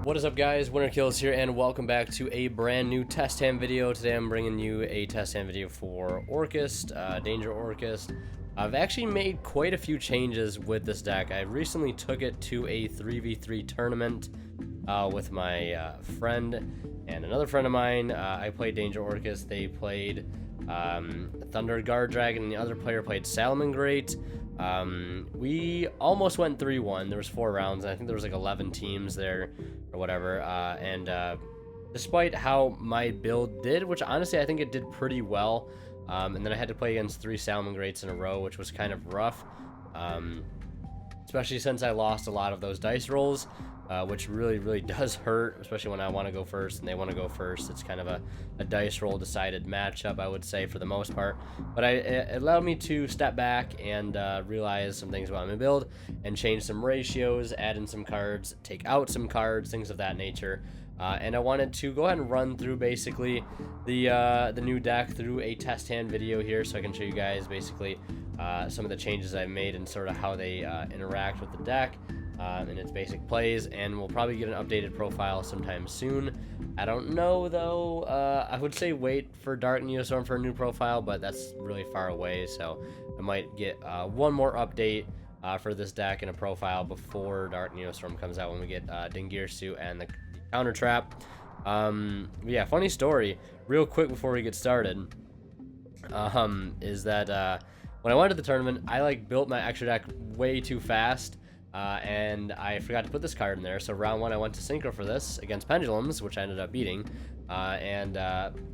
What is up, guys? Winner Kills here, and welcome back to a brand new test hand video. Today I'm bringing you a test hand video for Orcust, Danger Orcust. I've actually made quite a few changes with this deck. I recently took it to a 3v3 tournament with my friend and another friend of mine. I played Danger Orcust. They played Thunder Guard Dragon, and the other player played Salamangreat. We almost went 3-1. There was 4 rounds, and I think there was like 11 teams there or whatever. Despite how my build did, which honestly I think it did pretty well, and then I had to play against 3 Salamangreats in a row, which was kind of rough, especially since I lost a lot of those dice rolls, which really does hurt, especially when I want to go first and they want to go first. It's kind of a dice roll decided matchup, I would say, for the most part. But it allowed me to step back and realize some things about my build and change some ratios, add in some cards, take out some cards, things of that nature. And I wanted to go ahead and run through basically the new deck through a test hand video here, so I can show you guys basically some of the changes I made and sort of how they interact with the deck and its basic plays. And we'll probably get an updated profile sometime soon. I don't know though. I would say wait for Dark Neostorm for a new profile, but that's really far away, so I might get one more update for this deck and a profile before Dark Neostorm comes out, when we get Dingir Suit and the counter trap. Yeah, funny story real quick before we get started, is that when I went to the tournament, I built my extra deck way too fast, and I forgot to put this card in there. So round 1 I went to synchro for this against Pendulums, which I ended up beating, and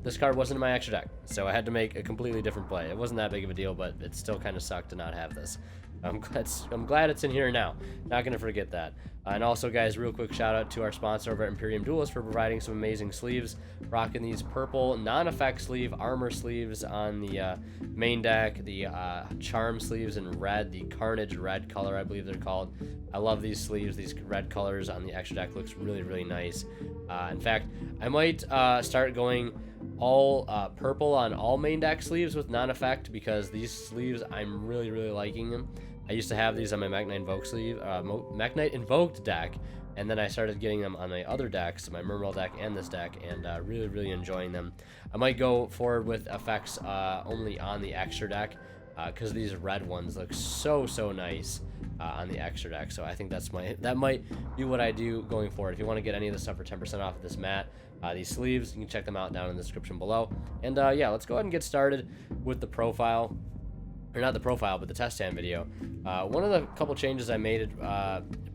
this card wasn't in my extra deck, so I had to make a completely different play. It wasn't that big of a deal, but it still kind of sucked to not have this. I'm glad it's in here now. Not gonna forget that. And also, guys, real quick shout out to our sponsor over at Imperium Duelist for providing some amazing sleeves. Rocking these purple non-effect sleeve armor sleeves on the main deck, the charm sleeves in red, the Carnage red color, I believe they're called. I love these sleeves. These red colors on the extra deck looks really nice. In fact, I might start going all purple on all main deck sleeves with non-effect, because these sleeves, I'm really liking them. I used to have these on my Mech Knight Invoked sleeve, Mech Knight Invoked deck, and then I started getting them on my other decks, my Mermail deck and this deck, and really enjoying them. I might go forward with effects only on the extra deck, because these red ones look so nice on the extra deck. So I think that might be what I do going forward. If you want to get any of this stuff for 10% off of this mat, these sleeves, you can check them out down in the description below. And yeah, let's go ahead and get started with the profile. Or not the profile, but the test hand video. One of the couple changes I made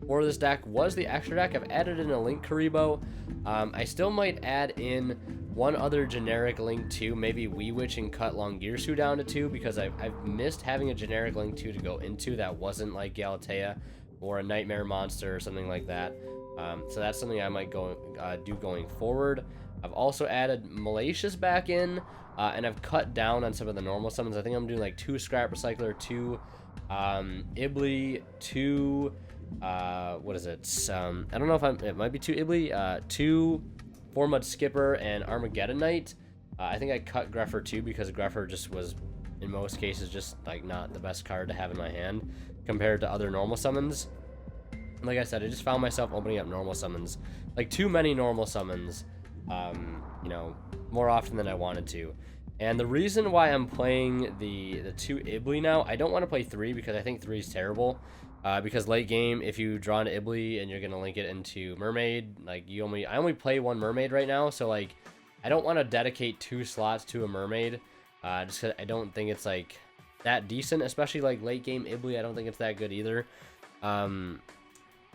for this deck was the extra deck. I've added in a Link Karibo. I still might add in one other generic Link 2, maybe Wee Witch, and cut Longirsu down to 2, because I've missed having a generic Link 2 to go into that wasn't like Galatea or a Nightmare Monster or something like that. So that's something I might go do going forward. I've also added Malicious back in, and I've cut down on some of the normal summons. I think I'm doing like 2 Scrap Recycler, 2 Ibli, 2 what is it? I don't know if it might be 2 Ibli, 2 Formud Skipper, and Armageddon Knight. I think I cut Greffer too, because Greffer just was, in most cases, just like not the best card to have in my hand compared to other normal summons. Like I said, I just found myself opening up normal summons, like too many normal summons, you know, more often than I wanted to. And the reason why I'm playing the 2 Ibli now, I don't want to play 3, because I think 3 is terrible. Because late game, if you draw an Ibli and you're gonna link it into Mermaid, like I only play 1 Mermaid right now, so like I don't want to dedicate 2 slots to a Mermaid, just because I don't think it's like that decent, especially like late game Ibli. I don't think it's that good either.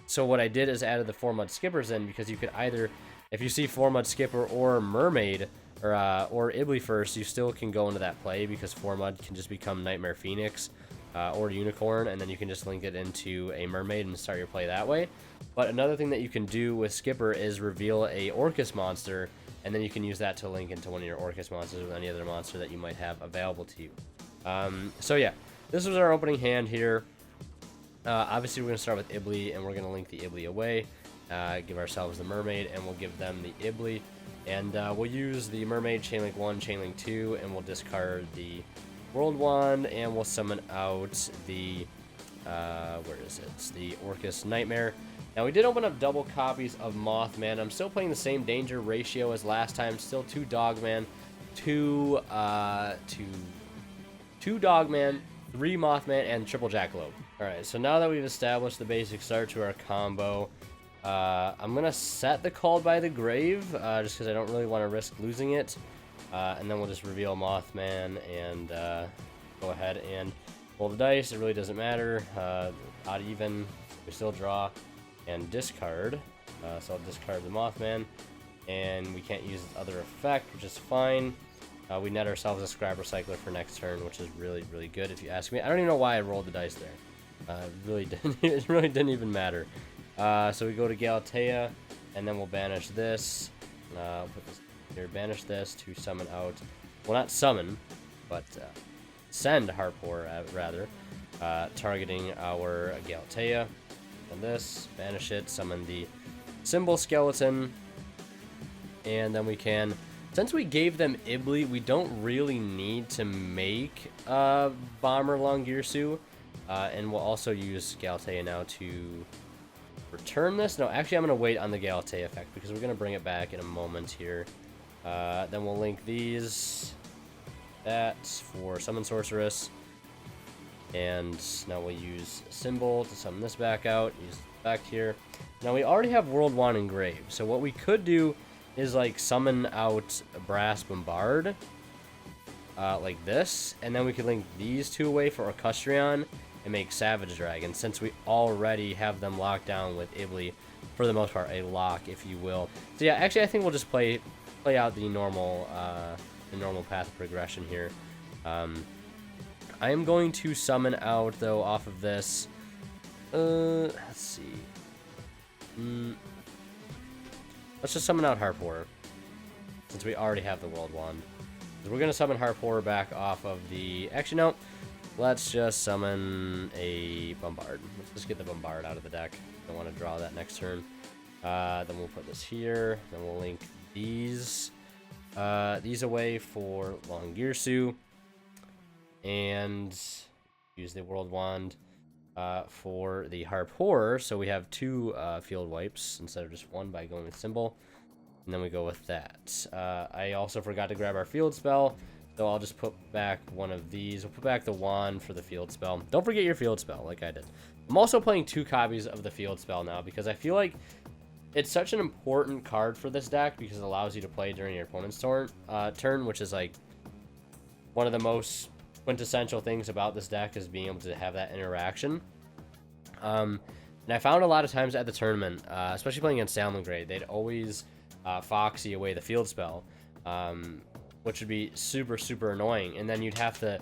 So what I did is added the 4 Mud Skippers in, because you could either, if you see 4 Mud Skipper or Mermaid, or Ibli first, you still can go into that play, because 4 Mud can just become Nightmare Phoenix or Unicorn, and then you can just link it into a Mermaid and start your play that way. But another thing that you can do with Skipper is reveal a Orcust monster, and then you can use that to link into one of your Orcust monsters with any other monster that you might have available to you. So yeah, this was our opening hand here. Obviously, we're going to start with Ibli, and we're going to link the Ibli away, give ourselves the Mermaid, and we'll give them the Ibli. And we'll use the Mermaid, Chainlink 1, Chainlink 2, and we'll discard the World Wand, and we'll summon out the, where is it? It's the Orcust Nightmare. Now, we did open up double copies of Mothman. I'm still playing the same danger ratio as last time. Still 2 Dogman, 2 Dogman, 3 Mothman, and triple Jackalope. Alright, so now that we've established the basic start to our combo, I'm going to set the Called by the Grave, just because I don't really want to risk losing it. And then we'll just reveal Mothman and go ahead and roll the dice. It really doesn't matter. Odd even, we still draw and discard. So I'll discard the Mothman, and we can't use its other effect, which is fine. We net ourselves a Scrap Recycler for next turn, which is really, really good if you ask me. I don't even know why I rolled the dice there. It really didn't even matter. So we go to Galatea, and then we'll banish this. Put this here, banish this to summon out, well, not summon, but send Harpor, rather, targeting our Galatea. On this, banish it, summon the Symbol Skeleton, and then we can, since we gave them Ibli, we don't really need to make Bomber Longirsu, and we'll also use Galatea now to return this. No, actually, I'm going to wait on the Galatea effect, because we're going to bring it back in a moment here. Then we'll link these, that for Summon Sorceress, and now we'll use Symbol to summon this back out, use it back here. Now we already have World Wand engraved, so what we could do is like summon out Brass Bombard, like this, and then we could link these 2 away for Orcustrion and make Savage Dragon, since we already have them locked down with Ibli, for the most part, a lock, if you will. So yeah, actually I think we'll just play out the normal path of progression here. I am going to summon out, though, off of this. Let's see. Let's just summon out Harpor, since we already have the World Wand. We're going to summon Harpor back off of the... Actually, no. Let's just summon a Bombard. Let's just get the Bombard out of the deck. I want to draw that next turn. Then we'll put this here. Then we'll link these away for Longirsu. And use the World Wand for the Harpor, so we have 2 field wipes instead of just 1 by going with Symbol, and then we go with that. I also forgot to grab our field spell, so I'll just put back one of these. We'll put back the wand for the field spell. Don't forget your field spell, like I did. I'm also playing 2 copies of the field spell now, because I feel like it's such an important card for this deck, because it allows you to play during your opponent's turn, which is like one of the most quintessential things about this deck, is being able to have that interaction. And I found a lot of times at the tournament, especially playing against Salamangreat, they'd always Foxy away the field spell, which would be super, super annoying. And then you'd have to,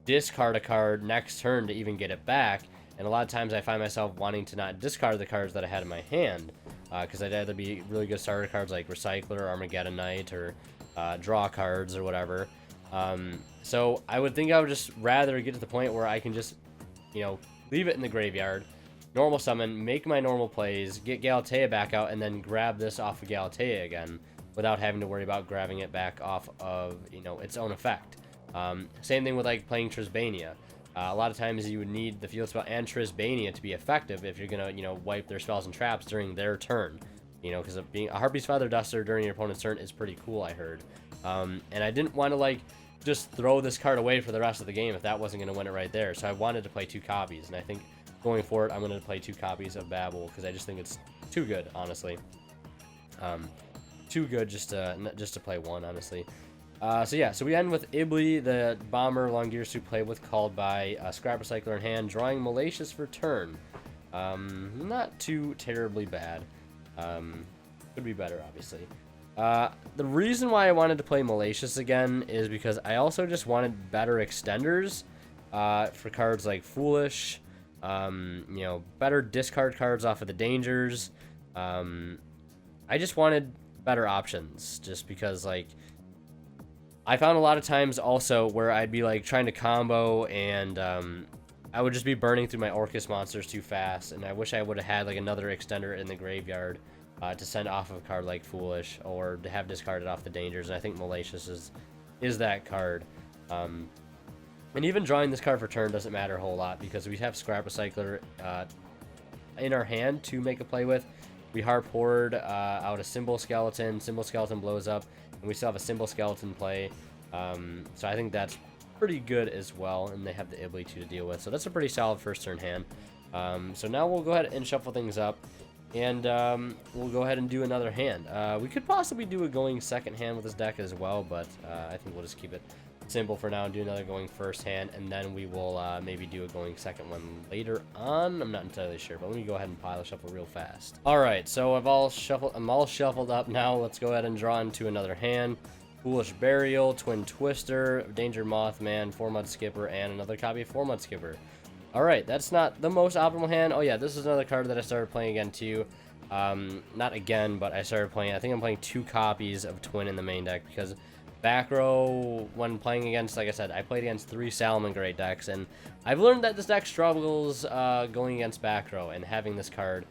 discard a card next turn to even get it back. And a lot of times I find myself wanting to not discard the cards that I had in my hand, because I'd either be really good starter cards like Recycler, Armageddon Knight, or draw cards or whatever. So I would think I would just rather get to the point where I can just, leave it in the graveyard, normal summon, make my normal plays, get Galatea back out, and then grab this off of Galatea again without having to worry about grabbing it back off of, its own effect. Same thing with like playing Trisbania. A lot of times you would need the field spell and Trisbania to be effective if you're gonna, wipe their spells and traps during their turn. Because being a Harpy's Feather Duster during your opponent's turn is pretty cool, I heard. And I didn't want to just throw this card away for the rest of the game if that wasn't going to win it right there. So I wanted to play 2 copies, and I think going forward I'm going to play 2 copies of Babel, because I just think it's too good, honestly. Too good just to play 1, honestly. So we end with Ibli, the Bomber Longirsu, play with Called by, Scrap Recycler in hand, drawing Malicious for turn. Not too terribly bad. Could be better, obviously. The reason why I wanted to play Malicious again is because I also just wanted better extenders for cards like Foolish, better discard cards off of the dangers. I just wanted better options, just because I found a lot of times also where I'd be trying to combo, and I would just be burning through my Orcust monsters too fast, and I wish I would have had another extender in the graveyard to send off of a card like Foolish, or to have discarded off the dangers. And I think Malicious is that card. And even drawing this card for turn doesn't matter a whole lot, because we have Scrap Recycler. in our hand to make a play with. We harp horde out a symbol skeleton. Symbol skeleton blows up, and we still have a symbol skeleton play. So I think that's pretty good as well, and they have the ability to deal with. So that's a pretty solid first turn hand. So now we'll go ahead and shuffle things up, and we'll go ahead and do another hand. We could possibly do a going second hand with this deck as well, but I think we'll just keep it simple for now and do another going first hand, and then we will maybe do a going second one later on. I'm not entirely sure, but let me go ahead and pile shuffle real fast. All right, so I'm all shuffled up now. Let's go ahead and draw into another hand. Foolish Burial, Twin Twister, Danger Mothman, 4-Mud Skipper, and another copy of 4-Mud Skipper. All right, that's not the most optimal hand. Oh yeah, this is another card that I started playing again too. Not again, but I started playing. I think I'm playing 2 copies of Twin in the main deck because back row, when playing against, like I said, I played against 3 Salamangreat decks, and I've learned that this deck struggles going against back row, and having this card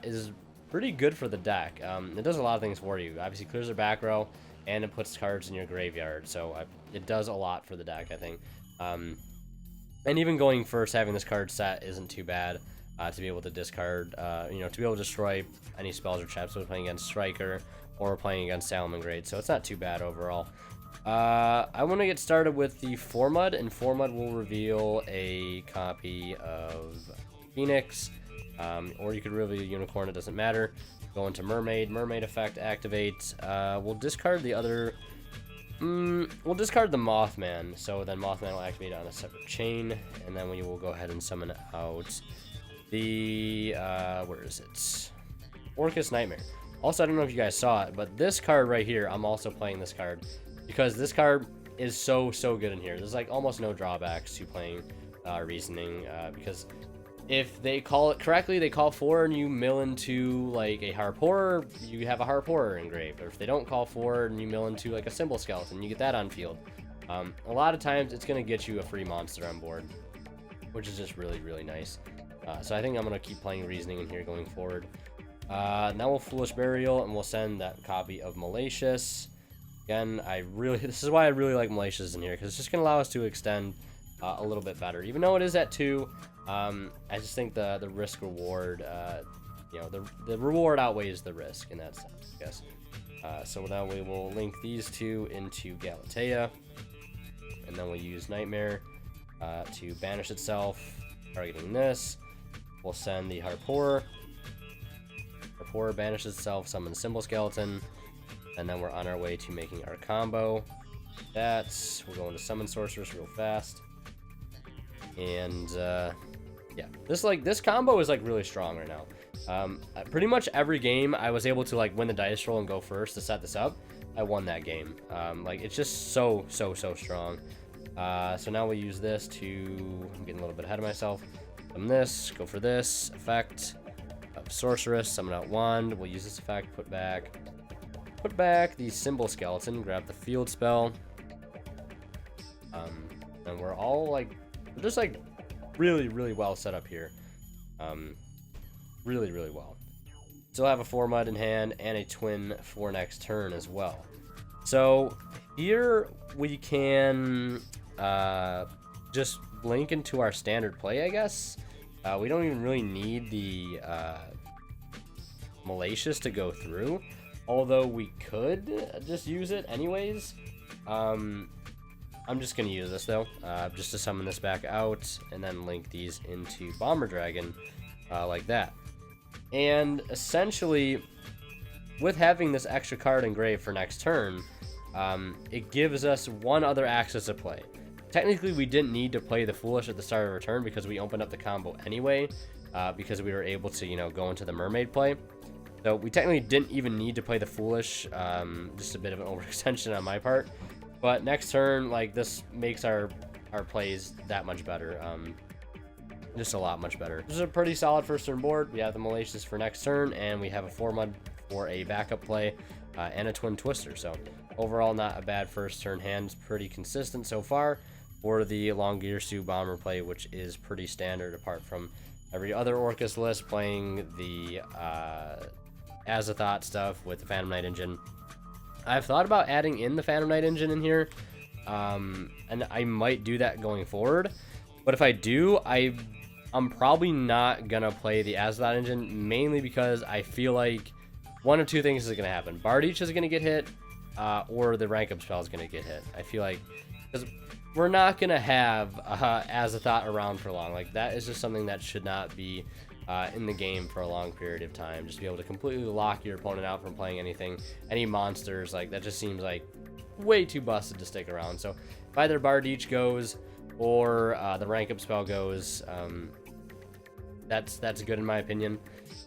is pretty good for the deck. It does a lot of things for you. Obviously, clears your back row, and it puts cards in your graveyard, so it does a lot for the deck, I think. And even going first, having this card set isn't too bad to be able to discard, you know, to be able to destroy any spells or traps when playing against Striker or playing against Salamangreat, so it's not too bad overall. I want to get started with the 4-Mud, and 4-Mud will reveal a copy of Phoenix, or you could reveal a Unicorn, it doesn't matter. Go into Mermaid. Mermaid effect activates. We'll discard the other... we'll discard the Mothman, so then Mothman will activate on a separate chain, and then we will go ahead and summon out the... where is it? Orcust Nightmare. Also, I don't know if you guys saw it, but this card right here, I'm also playing this card because this card is so good in here. There's like almost no drawbacks to playing Reasoning, because if they call it correctly, they call 4 and you mill into like a Harp Horror, you have a Harp Horror engraved. Or if they don't call 4 and you mill into like a Symbol Skeleton, you get that on field. A lot of times it's going to get you a free monster on board, which is just really nice. So I think I'm going to keep playing Reasoning in here going forward. Now we'll Foolish Burial, and we'll send that copy of Malicious. Again, this is why I really like Malicious in here, because it's just going to allow us to extend a little bit better. Even though it is at 2, I just think the risk reward, you know, the reward outweighs the risk in that sense, I guess. So now we will link these 2 into Galatea, and then we'll use Nightmare to banish itself, targeting this. We'll send the Harp Horror. Harp Horror banishes itself, summon Symbol Skeleton, and then we're on our way to making our combo. We're going to summon Sorceress real fast. And yeah, this combo is like really strong right now. Pretty much every game I was able to like win the dice roll and go first to set this up. I won that game. Like it's just so strong. So now we'll use this to, I'm getting a little bit ahead of myself. Summon this, go for this effect of Sorceress, summon out Wand. We'll use this effect, put back the Symbol Skeleton, grab the field spell. And we're all like, we're just like really well set up here. Really well. Still have a 4-Mud in hand and a Twin for next turn as well. So here we can just link into our standard play, I guess. We don't even really need the Malicious to go through, although we could just use it anyways. I'm just going to use this though, just to summon this back out and then link these into Bomber Dragon like that. And essentially, with having this extra card engraved for next turn, it gives us one other access to play. Technically, we didn't need to play the Foolish at the start of our turn because we opened up the combo anyway, because we were able to, you know, go into the Mermaid play. So we technically didn't even need to play the Foolish, just a bit of an overextension on my part. But next turn, like, this makes our plays that much better. Just a lot much better. This is a pretty solid first turn board. We have the Malicious for next turn, and we have a 4-Mud for a backup play, and a Twin Twister. So overall, not a bad first turn hand. It's pretty consistent so far for the Longearsu Bomber play, which is pretty standard apart from every other Orcust list playing the Azathot stuff with the Phantom Knight engine. I've thought about adding in the Phantom Knight engine in here, and I might do that going forward. But if I do, I I'm probably not gonna play the Azathot engine, mainly because I feel like one of two things is gonna happen. Bard Each is gonna get hit, or the rank up spell is gonna get hit. I feel like, because we're not gonna have Azathot around for long. Like, that is just something that should not be in the game for a long period of time. Just be able to completely lock your opponent out from playing anything, any monsters. Like, that just seems like way too busted to stick around. So if either Bard Each goes or the rank up spell goes, that's good in my opinion.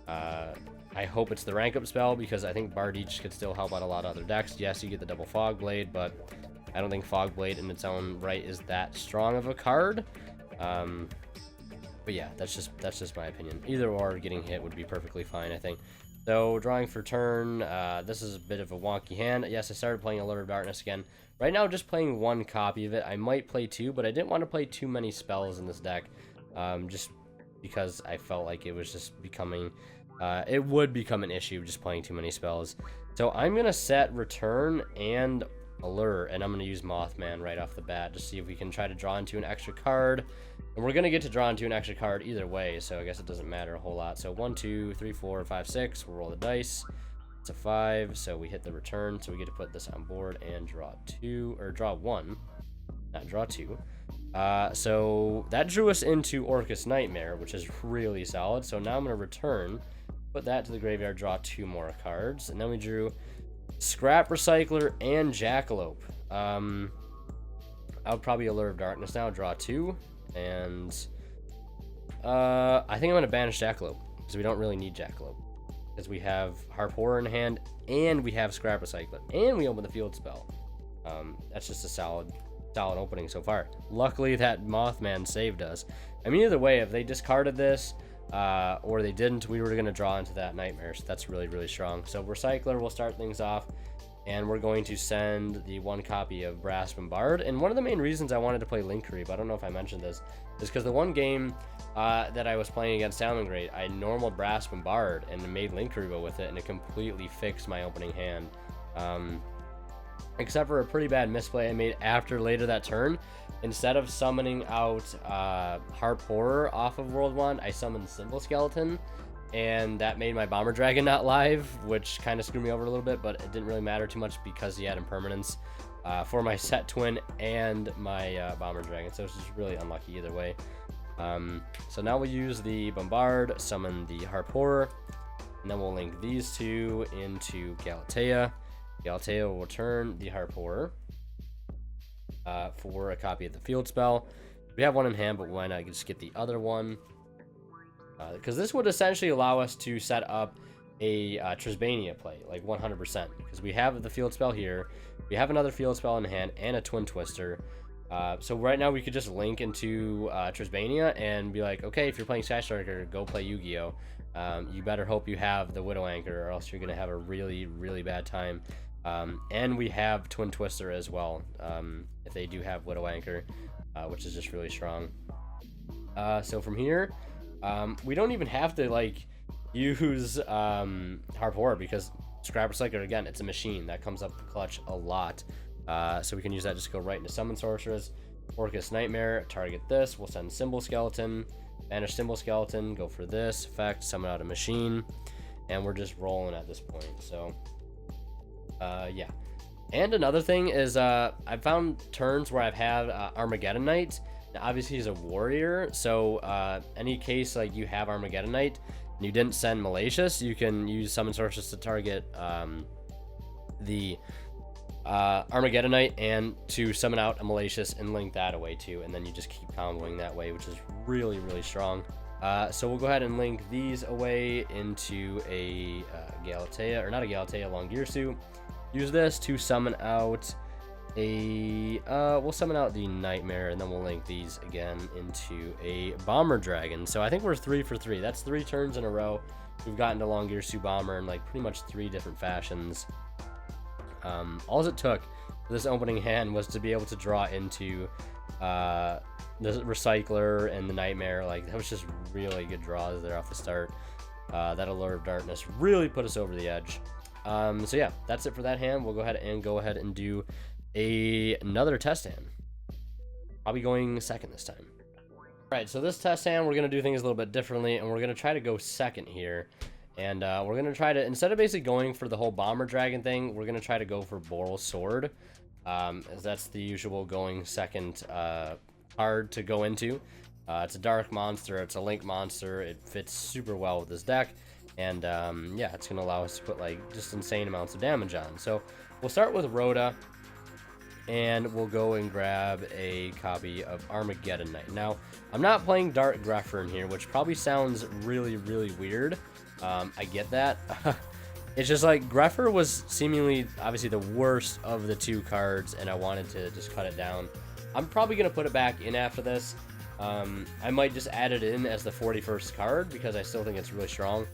I hope it's the rank up spell, because I think Bard Each could still help out a lot of other decks. Yes, you get the double Fog Blade, but I don't think Fog Blade in its own right is that strong of a card. But yeah, that's just my opinion. Either or getting hit would be perfectly fine, I think. So drawing for turn, this is a bit of a wonky hand. Yes, I started playing Allure of Darkness again. Right now, just playing one copy of it. I might play two, but I didn't want to play too many spells in this deck, just because I felt like it was just becoming, it would become an issue just playing too many spells. So I'm going to set Return and Allure, and I'm going to use Mothman right off the bat to see if we can try to draw into an extra card. And we're going to get to draw into an extra card either way, so I guess it doesn't matter a whole lot. So 1, 2, 3, 4, 5, 6. We'll roll the dice. It's a 5, so we hit the return, so we get to put this on board and draw 2, or draw 1, not draw 2. So that drew us into Orcust Nightmare, which is really solid. So now I'm going to return, put that to the graveyard, draw 2 more cards, and then we drew Scrap Recycler and Jackalope. I would probably Allure of Darkness now, draw 2, and I think I'm going to banish Jackalope, because we don't really need Jackalope, because we have Harp Horror in hand, and we have Scrap Recycler, and we open the field spell. That's just a solid opening so far. Luckily that Mothman saved us. I mean, either way, if they discarded this or they didn't, we were going to draw into that Nightmare, so that's really, really strong. So Recycler will start things off, and we're going to send the 1 copy of Brass Bombard. And one of the main reasons I wanted to play Link Creep, I don't know if I mentioned this, is because the one game that I was playing against Salamangreat, I normal Brass Bombard and made Link Creep with it, and it completely fixed my opening hand. Except for a pretty bad misplay I made later that turn. Instead of summoning out Harp Horror off of World 1, I summoned Symbol Skeleton, and that made my Bomber Dragon not live, which kind of screwed me over a little bit, but it didn't really matter too much because he had impermanence for my Set Twin and my Bomber Dragon, so it's just really unlucky either way. So now we'll use the Bombard, summon the Harp Horror, and then we'll link these 2 into Galatea. Galatea will return the Harp Horror for a copy of the field spell. We have 1 in hand, but why not just get the other one? Because this would essentially allow us to set up a Trisbania play, like 100%. Because we have the field spell here, we have another field spell in hand, and a Twin Twister. So right now we could just link into Trisbania and be like, okay, if you're playing Sky Striker, go play Yu-Gi-Oh! You better hope you have the Widow Anchor, or else you're going to have a really, really bad time. And we have Twin Twister as well, if they do have Widow Anchor, which is just really strong. So from here, we don't even have to like use Harp Horror, because Scrap Recycler, again, it's a machine that comes up clutch a lot. So we can use that just to go right into Summon Sorceress, Orcust Nightmare, target this, we'll send Symbol Skeleton, banish Symbol Skeleton, go for this effect, summon out a machine, and we're just rolling at this point. So yeah. And another thing is I've found turns where I've had Armageddon Knight. Now obviously he's a warrior, so any case like you have Armageddon Knight and you didn't send Malicious, you can use Summon Sorceress to target the Armageddon Knight and to summon out a Malicious and link that away too, and then you just keep comboing that way, which is really, really strong. So we'll go ahead and link these away into a Galatea, or not a Galatea, Longirsu. Use this to summon out a, we'll summon out the Nightmare, and then we'll link these again into a Bomber Dragon. So I think we're 3 for 3. That's 3 turns in a row. We've gotten to Longirsu Bomber in like pretty much 3 different fashions. All it took for this opening hand was to be able to draw into the Recycler and the Nightmare. Like, that was just really good draws there off the start. That Allure of Darkness really put us over the edge. So yeah, that's it for that hand. We'll go ahead and do another test hand. Probably going second this time. Right, so this test hand, we're going to do things a little bit differently, and we're going to try to go second here. And we're going to try to, instead of basically going for the whole Bomber Dragon thing, we're going to try to go for Boral Sword. As that's the usual going second card to go into. It's a dark monster, it's a link monster, it fits super well with this deck. And yeah, it's going to allow us to put like just insane amounts of damage on. So we'll start with Rhoda. And we'll go and grab a copy of Armageddon Knight. Now, I'm not playing Dark Grepher in here, which probably sounds really, really weird. I get that. It's just like, Grepher was seemingly, obviously, the worst of the two cards, and I wanted to just cut it down. I'm probably going to put it back in after this. I might just add it in as the 41st card, because I still think it's really strong.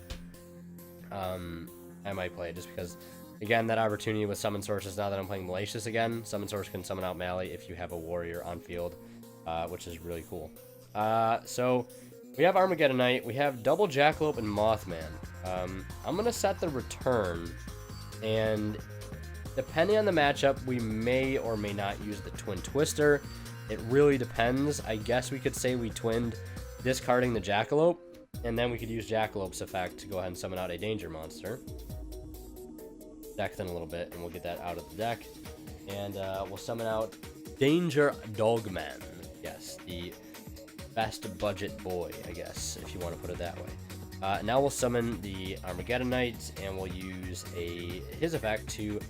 I might play it just because... Again, that opportunity with Summon Sources, now that I'm playing Malicious again, Summon Source can summon out Mally if you have a warrior on field, which is really cool. So, we have Armageddon Knight, we have double Jackalope and Mothman. I'm going to set the return, and depending on the matchup, we may or may not use the Twin Twister. It really depends. I guess we could say we twinned, discarding the Jackalope, and then we could use Jackalope's effect to go ahead and summon out a danger monster. Deck then a little bit, and we'll get that out of the deck, and we'll summon out Danger Dogman. Yes, the best budget boy, I guess, if you want to put it that way. Now we'll summon the Armageddon Knight, and we'll use his effect to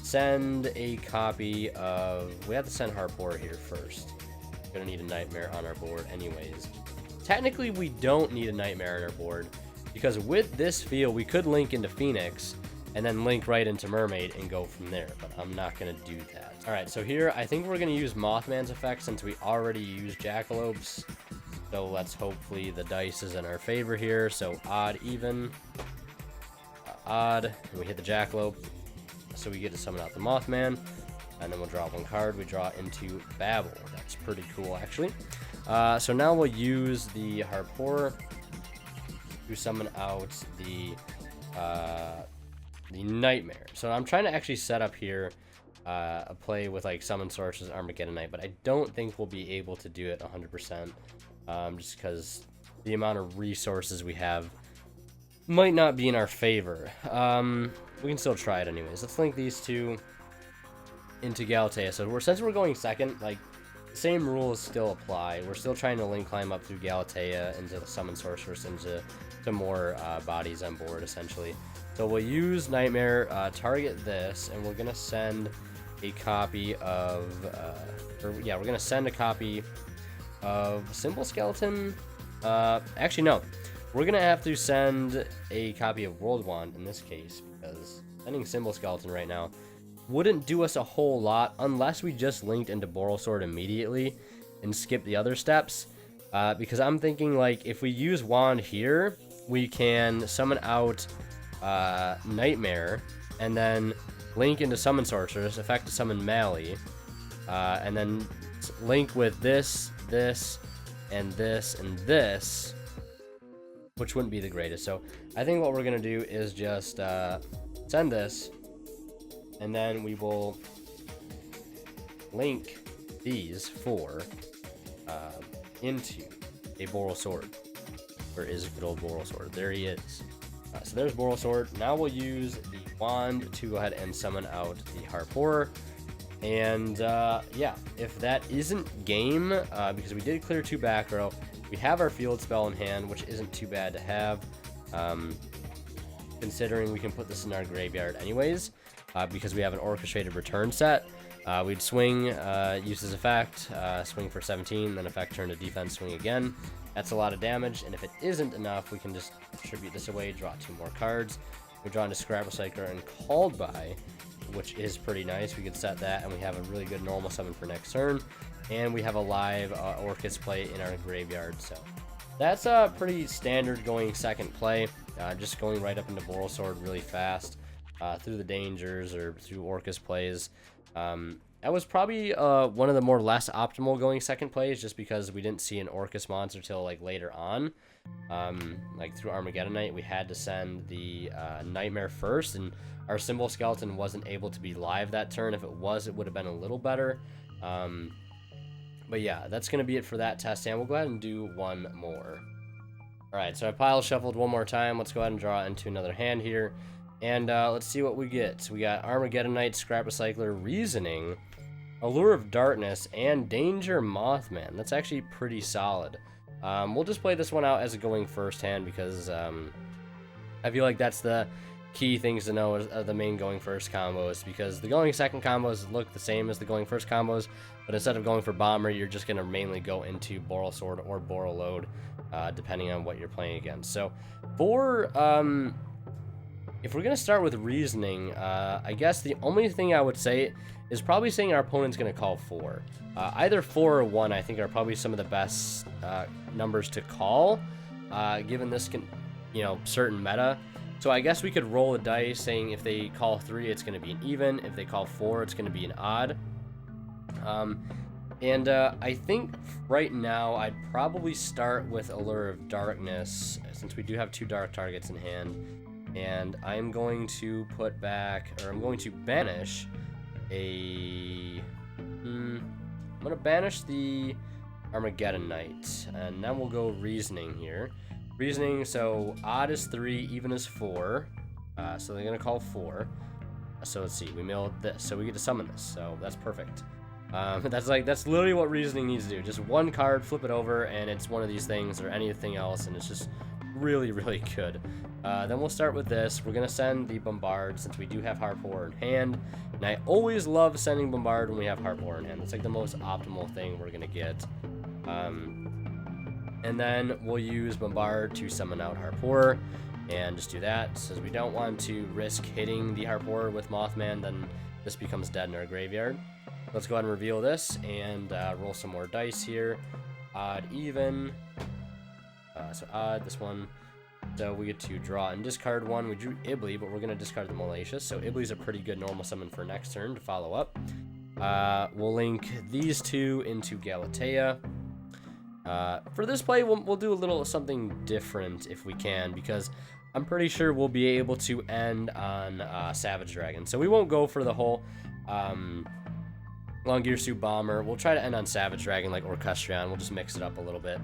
send a copy of... We have to send Harpor here first. We're gonna need a Nightmare on our board anyways. Technically, we don't need a Nightmare on our board, because with this field, we could link into Phoenix, and then link right into Mermaid and go from there, but I'm not going to do that. Alright, so here, I think we're going to use Mothman's effect since we already used Jackalope's. So let's hopefully the dice is in our favor here. So odd, even, odd, and we hit the Jackalope. So we get to summon out the Mothman, and then we'll draw one card. We draw into Babel. That's pretty cool, actually. So now we'll use the Harpor to summon out the Nightmare. So I'm trying to actually set up here a play with like Summon Sources, Armageddon Knight, but I don't think we'll be able to do it 100%, just because the amount of resources we have might not be in our favor. We can still try it anyways. Let's link these two into Galatea. So since we're going second, like, the same rules still apply. We're still trying to link climb up through Galatea into the Summon Sorceress, into more bodies on board, essentially. So we'll use Nightmare, target this, and we're going to send a copy of, we're going to send a copy of Symbol Skeleton. Actually, no. We're going to have to send a copy of World Wand in this case, because sending Symbol Skeleton right now wouldn't do us a whole lot unless we just linked into Boral Sword immediately and skip the other steps. Because I'm thinking, like, if we use Wand here, we can summon out Nightmare, and then link into Summon Sorceress, effect to summon Mally, and then link with this, and this, and this, which wouldn't be the greatest. So I think what we're going to do is just send this, and then we will link these four into a Boral Sword. Where is good old Boral Sword? There he is. So there's Boral Sword. Now we'll use the wand to go ahead and summon out the Harpor. And yeah, if that isn't game, because we did clear 2 back row, we have our field spell in hand, which isn't too bad to have, considering we can put this in our graveyard anyways, because we have an orchestrated return set. We'd swing, use his effect, swing for 17, then effect turn to defense, swing again. That's a lot of damage, and if it isn't enough, we can just distribute this away, draw 2 more cards. We draw into Scrap Recycler and Called By, which is pretty nice. We could set that, and we have a really good normal summon for next turn. And we have a live Orcust play in our graveyard, so that's a pretty standard going second play. Just going right up into Boral Sword really fast, through the dangers or through Orcust plays. That was probably one of the more less optimal going second plays, just because we didn't see an Orcust monster till like later on. Like through Armageddon Knight, we had to send the Nightmare first, and our Symbol Skeleton wasn't able to be live that turn. If it was, it would have been a little better. But But yeah, that's going to be it for that test hand. We'll go ahead and do one more. All right, so I pile shuffled one more time. Let's go ahead and draw into another hand here. And let's see what we get. So we got Armageddonite, Scrap Recycler, Reasoning, Allure of Darkness, and Danger Mothman. That's actually pretty solid. We'll just play this one out as a going first hand because I feel like that's the key things to know are the main going first combos, because the going second combos look the same as the going first combos, but instead of going for Bomber, you're just going to mainly go into Boral Sword or Boral Load, depending on what you're playing against. So for if we're going to start with Reasoning, I guess the only thing I would say is probably saying our opponent's going to call 4. Either 4 or 1, I think, are probably some of the best numbers to call, given this certain meta. So I guess we could roll a dice saying if they call 3, it's going to be an even. If they call 4, it's going to be an odd. I think right now I'd probably start with Allure of Darkness, since we do have 2 dark targets in hand. And I'm going to put back, or I'm going to banish I'm going to banish the Armageddonite, and then we'll go Reasoning here. Reasoning, so odd is 3, even is 4, so they're going to call 4. So let's see, we milled this, so we get to summon this, so that's perfect. That's literally what Reasoning needs to do. Just one card, flip it over, and it's one of these things or anything else, and it's just really, really good. Then we'll start with this. We're going to send the Bombard, since we do have Harpour in hand. And I always love sending Bombard when we have Harpour in hand. That's like the most optimal thing we're going to get. And then we'll use Bombard to summon out Harpour. And just do that, since we don't want to risk hitting the Harpour with Mothman, then this becomes dead in our graveyard. Let's go ahead and reveal this and roll some more dice here. Odd, even. So odd, this one. So we get to draw and discard one. We drew Ibly, but we're going to discard the Malicious. So Ibly's a pretty good normal summon for next turn to follow up. We'll link these 2 into Galatea. For this play, we'll do a little something different if we can, because I'm pretty sure we'll be able to end on Savage Dragon. So we won't go for the whole Longirsu Bomber. We'll try to end on Savage Dragon like Orcustrion. We'll just mix it up a little bit.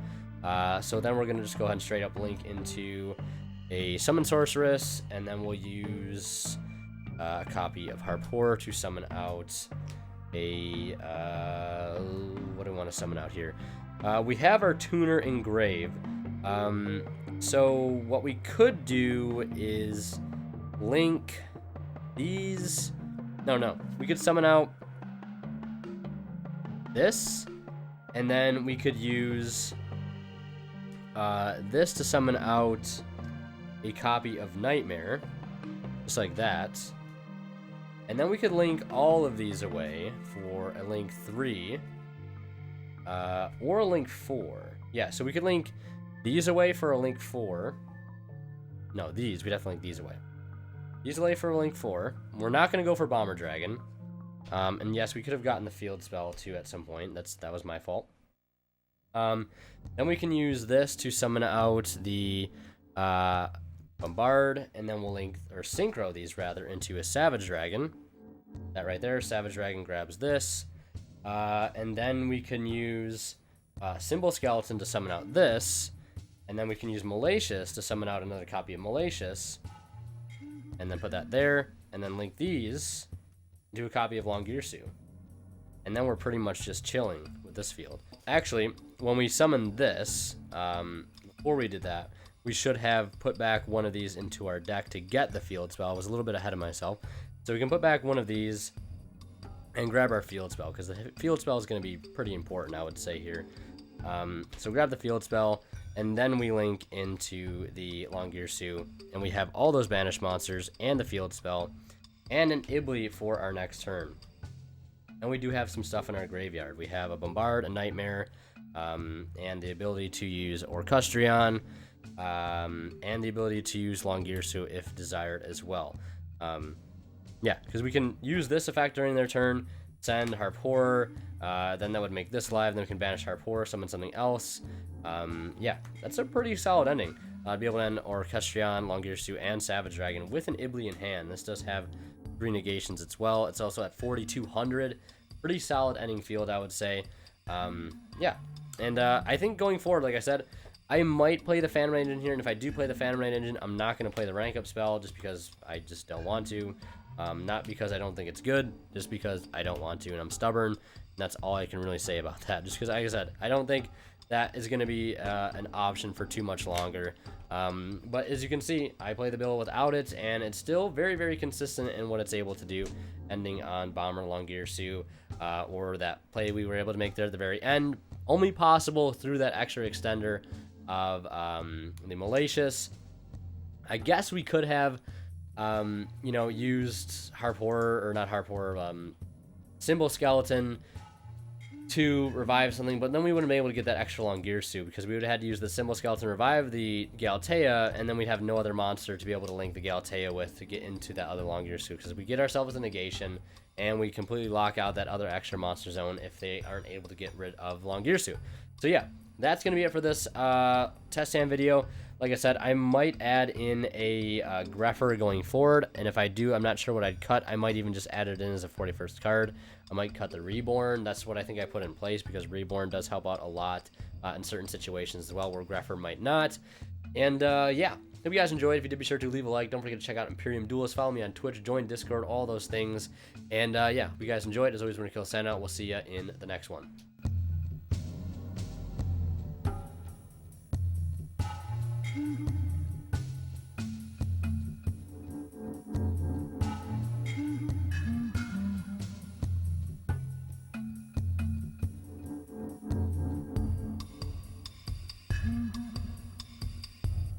So then we're going to just go ahead and straight up link into a Summon Sorceress, and then we'll use a copy of Harpour to summon out a, what do we want to summon out here? We have our Tuner Engrave. So what we could do is link these, no, we could summon out this, and then we could use this to summon out a copy of Nightmare, just like that. And then we could link all of these away for a link 3, or a link 4. Yeah, so we could link these away for a link 4. No, these, we definitely link these away. These away for a link 4. We're not going to go for Bomber Dragon. And yes, we could have gotten the field spell too at some point. That was my fault. Then we can use this to summon out the Bombard, and then we'll link, or synchro these rather, into a Savage Dragon. That right there, Savage Dragon grabs this. And then we can use Symbol Skeleton to summon out this, and then we can use Malicious to summon out another copy of Malicious, and then put that there, and then link these to a copy of Longirsu. And then we're pretty much just chilling with this field. Actually, when we summoned this, before we did that, we should have put back one of these into our deck to get the field spell. I was a little bit ahead of myself. So we can put back one of these and grab our field spell, because the field spell is going to be pretty important, I would say, here. So grab the field spell, and then we link into the Longirsu, and we have all those banished monsters and the field spell and an Ibly for our next turn. And we do have some stuff in our graveyard. We have a Bombard, a Nightmare, and the ability to use Orcustrion, and the ability to use Longirsu if desired as well. Yeah, because we can use this effect during their turn, send Harpour, then that would make this live, then we can banish Harpour, summon something else. Yeah, that's a pretty solid ending. I'd be able to end Orcustrion, Longirsu, and Savage Dragon with an Ibly in hand. This does have 3 negations as well. It's also at 4,200. Pretty solid ending field, I would say. Yeah, and I think going forward, like I said, I might play the Phantom Knight engine here, and if I do play the Phantom Knight engine, I'm not going to play the rank up spell just because I just don't want to. Not because I don't think it's good, just because I don't want to, and I'm stubborn. And that's all I can really say about that. Just because, like I said, I don't think that is going to be an option for too much longer. But as you can see, I play the build without it, and it's still very, very consistent in what it's able to do, ending on Bomber Long Gear Suit, or that play we were able to make there at the very end, only possible through that extra extender of the Malicious. I guess we could have, you know, used Harp Horror, or not Harp Horror, Symbol Skeleton to revive something, but then we wouldn't be able to get that extra long gear suit because we would have had to use the Symbol Skeleton to revive the Galatea, and then we'd have no other monster to be able to link the Galatea with to get into that other long gear suit, because we get ourselves a negation and we completely lock out that other extra monster zone if they aren't able to get rid of long gear suit. So yeah, that's going to be it for this test stand video. Like I said, I might add in a Greffer going forward, and if I do, I'm not sure what I'd cut. I might even just add it in as a 41st card. I might cut the Reborn. That's what I think I put in place, because Reborn does help out a lot in certain situations as well, where Greffer might not. And yeah, hope you guys enjoyed. If you did, be sure to leave a like. Don't forget to check out Imperium Duelist. Follow me on Twitch, join Discord, all those things. And yeah, if you guys enjoyed, as always, we're going to kill sign out. We'll see you in the next one.